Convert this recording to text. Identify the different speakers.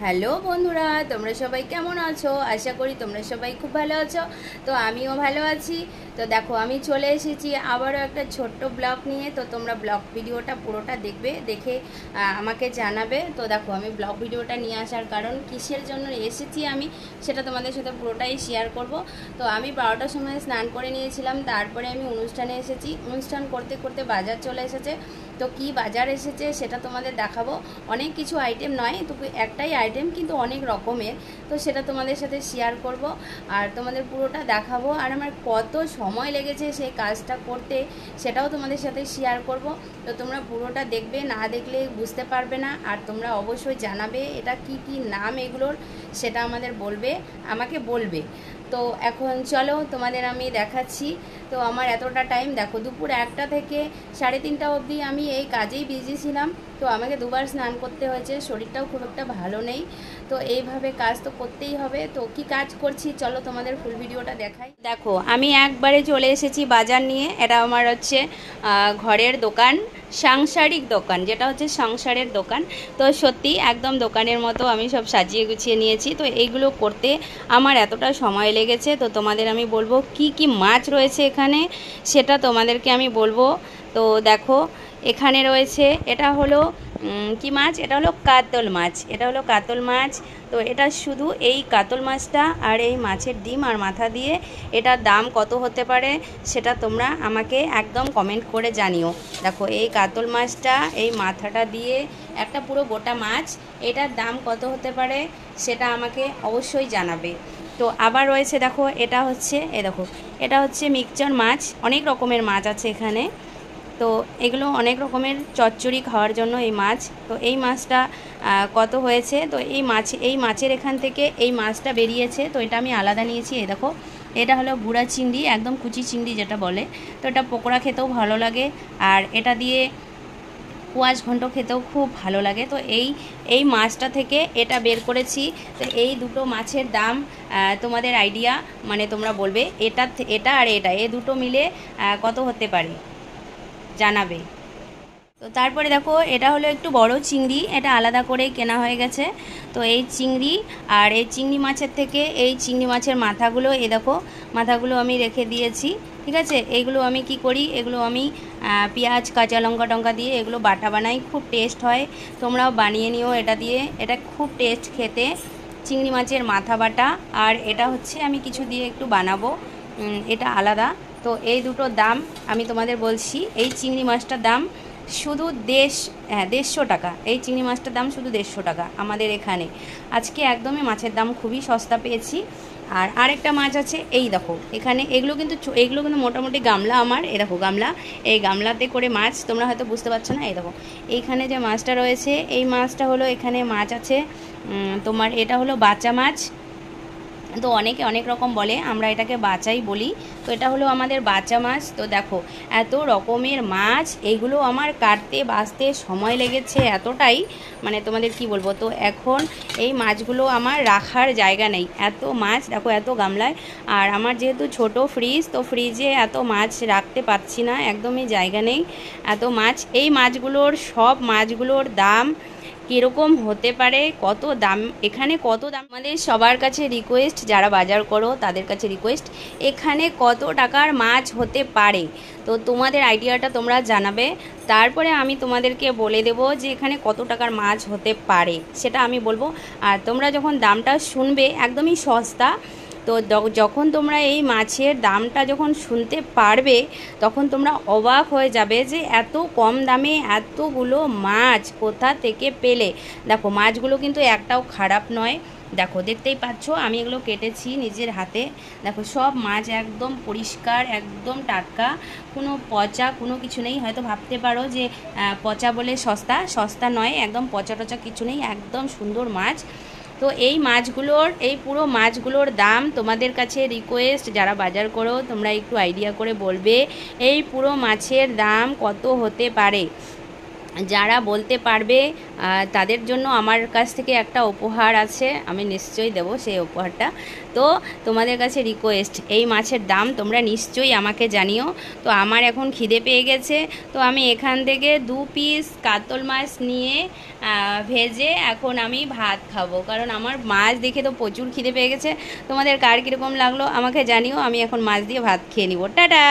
Speaker 1: Hello বন্ধুরা, তোমরা সবাই কেমন আছো? আশা করি তোমরা সবাই খুব ভালো আছো। তো আমিও ভালো আছি। তো দেখো, আমি চলে এসেছি আবারও একটা ছোট্ট ব্লগ নিয়ে। তো তোমরা ব্লগ ভিডিওটা পুরোটা দেখবে, দেখে আমাকে জানাবে। তো দেখো, আমি ব্লগ ভিডিওটা নিয়ে আসার কারণ কিসের জন্য এসেছি আমি সেটা তোমাদের সাথে পুরোটাই শেয়ার করব। তো আমি 12টার সময় স্নান করে নিয়েছিলাম, তারপরে আমি অনুষ্ঠানে এসেছি। অনুষ্ঠান করতে করতে বাজার চলে এসেছে। তো কি বাজার এসেছে সেটা তোমাদের দেখাবো। অনেক কিছু আইটেম নয়, তো একটাই আইটেম কিন্তু অনেক রকমের। তো সেটা তোমাদের সাথে শেয়ার করব আর তোমাদের পুরোটা দেখাবো। আর আমার কত সময় লেগেছে সেই কাজটা করতে সেটাও তোমাদের সাথে শেয়ার করব। তো তোমরা পুরোটা দেখবে, না দেখলে বুঝতে পারবে না। আর তোমরা অবশ্যই জানাবে এটা কি কি নাম এগুলোর, সেটা আমাকে বলবে। তো এখন চলো তোমাদের আমি দেখাচ্ছি। তো আমার এতটা টাইম দেখো, দুপুর 1টা থেকে 3:30 অবধি আমি এই কাজেই বিজি ছিলাম। তো আমাকে দুবার স্নান করতে হয়েছে, শরীরটাও খুব একটা ভালো নেই। তো এইভাবে কাজ তো করতেই হবে। তো কি কাজ করছি চলো তোমাদের ফুল ভিডিওটা দেখাই। দেখো, আমি একবারে চলে এসেছি বাজার নিয়ে। এটা আমার হচ্ছে ঘরের দোকান, সাংসারিক দোকান, যেটা হচ্ছে সংসারের দোকান। তো সত্যি একদম দোকানের মতো আমি সব সাজিয়ে গুছিয়ে নিয়েছি। তো এইগুলো করতে আমার এতটা সময় লেগেছে। তো তোমাদের আমি বলবো কি কি মাছ রয়েছে এখানে, সেটা তোমাদেরকে আমি বলবো। তো দেখো, এখানে রয়েছে, এটা হলো কি মাছ, এটা হলো কাতল মাছ। এটা হলো কাতল মাছ। তো এটা শুধু এই কাতল মাছটা আর এই মাছের ডিম আর মাথা দিয়ে এটার দাম কত হতে পারে সেটা তোমরা আমাকে একদম কমেন্ট করে জানিও। দেখো, এই কাতল মাছটা এই মাথাটা দিয়ে একটা পুরো গোটা মাছ, এটার দাম কত হতে পারে সেটা আমাকে অবশ্যই জানাবে। তো আবার রয়েছে, দেখো এটা হচ্ছে, দেখো এটা হচ্ছে মিক্সচার মাছ। অনেক রকমের মাছ আছে এখানে। তো এগুলো অনেক রকমের চচ্চড়ি খাওয়ার জন্য এই মাছ। তো এই মাছটা কত হয়েছে, তো এই মাছের এখান থেকে এই মাছটা বেরিয়েছে। তো এটা আমি আলাদা নিয়েছি। এই দেখো, এটা হলো বুড়া চিংড়ি, একদম কুচি চিংড়ি যেটা বলে। তো এটা পকোড়া খেতেও ভালো লাগে, আর এটা দিয়ে কুয়াশ ঘন্ট খেতেও খুব ভালো লাগে। তো এই মাছটা থেকে এটা বের করেছি। তো এই দুটো মাছের দাম তোমাদের আইডিয়া, মানে তোমরা বলবে এটা আর এটা, এই দুটো মিলে কত হতে পারে জানাবে। তো তারপরে দেখো, এটা হলো একটু বড় চিংড়ি, এটা আলাদা করেই কেনা হয়ে গেছে। তো এই চিংড়ি আর এই চিংড়ি মাছের থেকে এই চিংড়ি মাছের মাথাগুলো, দেখো মাথাগুলো আমি রেখে দিয়েছি। ঠিক আছে, এইগুলো আমি কি করি, এগুলো আমি পেঁয়াজ কাঁচা লঙ্কা টঙ্কা দিয়ে এগুলো বাটা বানাই, খুব টেস্ট হয়। তোমরাও বানিয়ে নিও এটা দিয়ে, এটা খুব টেস্ট খেতে। চিংড়ি মাছের মাথা বাটা, আর এটা হচ্ছে আমি কিছু দিয়ে একটু বানাবো, এটা আলাদা। তো এই দুটোর দাম আমি তোমাদের বলছি। এই চিংড়ি মাছটার দাম শুধু 150 টাকা। এই চিংড়ি মাছটার দাম শুধু 150 টাকা আমাদের এখানে। আজকে একদমই মাছের দাম খুবই সস্তা পেয়েছি। আর আরেকটা মাছ আছে, এই দেখো এখানে, এগুলো কিন্তু মোটামুটি গামলা আমার। এই দেখো গামলা, এই গামলাতে করে মাছ, তোমরা হয়তো বুঝতে পারছো না। এই দেখো এইখানে যে মাছটা রয়েছে, এই মাছটা হলো, এখানে মাছ আছে তোমার, এটা হলো বাচা মাছ। তো অনেকে অনেক রকম বলে, আমরা এটাকে বাচাই বলি। তো এটা হলো আমাদের বাচা মাছ। তো দেখো এত রকমের মাছ, এইগুলো আমার কাটতে বাছতে সময় লেগেছে এতটাই, মানে তোমাদের কি বলবো। তো এখন এই মাছগুলো আমার রাখার জায়গা নেই, এত মাছ দেখো এত গামলায়। আর আমার যেহেতু ছোট ফ্রিজ, তো ফ্রিজে এত মাছ রাখতে পারছি না, একদমই জায়গা নেই এত মাছ। এই সব মাছগুলোর দাম কীরকম হতে পারে, কত দাম, এখানে কত দাম, আমাদের সবার কাছে রিকোয়েস্ট, যারা বাজার করো তাদের কাছে রিকোয়েস্ট, এখানে কত টাকার মাছ হতে পারে। তো তোমাদের আইডিয়াটা তোমরা জানাবে, তারপরে আমি তোমাদেরকে বলে দেব যে এখানে কত টাকার মাছ হতে পারে সেটা আমি বলবো। আর তোমরা যখন দামটা শুনবে, একদমই সস্তা। তো যখন তোমরা এই মাছের দামটা যখন শুনতে পারবে, তখন তোমরা অবাক হয়ে যাবে যে এত কম দামে এতগুলো মাছ কোথা থেকে পেলে। দেখো মাছগুলো কিন্তু একটাও খারাপ নয়। দেখো দেখতেই পাচ্ছ, আমি এগুলো কেটেছি নিজের হাতে। দেখো সব মাছ একদম পরিষ্কার, একদম টাটকা, কোনো পচা কোনো কিছু নেই। হয়তো ভাবতে পারো যে পচা বলে সস্তা, সস্তা নয়, একদম পচা টচা কিছু নেই, একদম সুন্দর মাছ। তো এই পুরো মাছগুলোর দাম তোমাদের কাছে রিকোয়েস্ট, যারা বাজার করো তোমরা একটু আইডিয়া করে বলবে এই পুরো মাছের দাম কত হতে পারে। যারা বলতে পারবে তাদের জন্য আমার কাছ থেকে একটা উপহার আছে, আমি নিশ্চয়ই দেবো সেই উপহারটা। তো তোমাদের কাছে রিকোয়েস্ট, এই মাছের দাম তোমরা নিশ্চয়ই আমাকে জানিও। তো আমার এখন খিদে পেয়ে গেছে, তো আমি এখান থেকে 2 পিস কাতল মাছ নিয়ে ভেজে এখন আমি ভাত খাবো, কারণ আমার মাছ দেখে তো প্রচুর খিদে পেয়ে গেছে। তোমাদের কার কীরকম লাগলো আমাকে জানিও, আমি এখন মাছ দিয়ে ভাত খেয়ে নিব। টাটা।